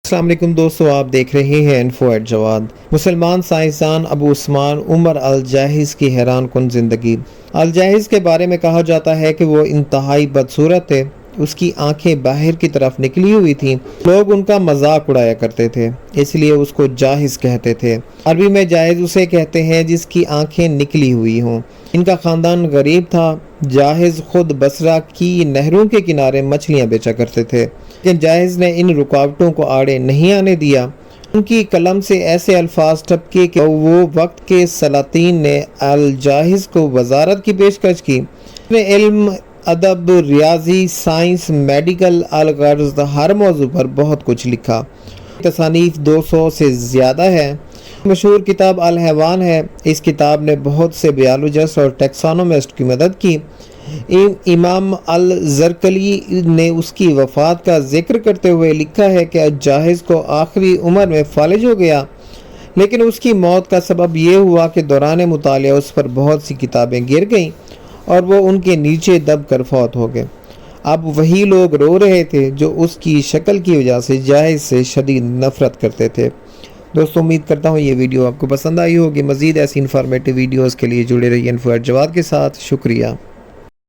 السلام علیکم دوستو، آپ دیکھ رہے ہیں انفو ایٹ جواد۔ مسلمان سائنسدان ابو عثمان عمر الجاحظ کی حیران کن زندگی۔ الجاحظ کے بارے میں کہا جاتا ہے کہ وہ انتہائی بدصورت تھے، اس کی آنکھیں باہر کی طرف نکلی ہوئی تھیں، لوگ ان کا مذاق اڑایا کرتے تھے، اس لیے اس کو جاحظ کہتے تھے۔ عربی میں جاحظ اسے کہتے ہیں جس کی آنکھیں نکلی ہوئی ہوں۔ ان کا خاندان غریب تھا۔ جاحظ خود بصرہ کی نہروں کے کنارے مچھلیاں بیچا کرتے تھے، لیکن جاحظ نے ان رکاوٹوں کو آڑے نہیں آنے دیا۔ ان کی قلم سے ایسے الفاظ ٹپکے کہ وہ وقت کے سلاطین نے الجاحظ کو وزارت کی پیشکش کی۔ اس نے علم، ادب، ریاضی، سائنس، میڈیکل، الغرض ہر موضوع پر بہت کچھ لکھا۔ تصانیف 200 سے زیادہ ہے۔ مشہور کتاب الحیوان ہے۔ اس کتاب نے بہت سے بیالوجسٹ اور ٹیکسانومسٹ کی مدد کی۔ امام الزرقلی نے اس کی وفات کا ذکر کرتے ہوئے لکھا ہے کہ الجاحظ کو آخری عمر میں فالج ہو گیا، لیکن اس کی موت کا سبب یہ ہوا کہ دوران مطالعہ اس پر بہت سی کتابیں گر گئیں اور وہ ان کے نیچے دب کر فوت ہو گئے۔ اب وہی لوگ رو رہے تھے جو اس کی شکل کی وجہ سے جاحظ سے شدید نفرت کرتے تھے۔ دوستو، امید کرتا ہوں یہ ویڈیو آپ کو پسند آئی ہوگی۔ مزید ایسی انفارمیٹیو ویڈیوز کے لیے جڑے رہیے انفو ایٹ جواد کے ساتھ۔ شکریہ۔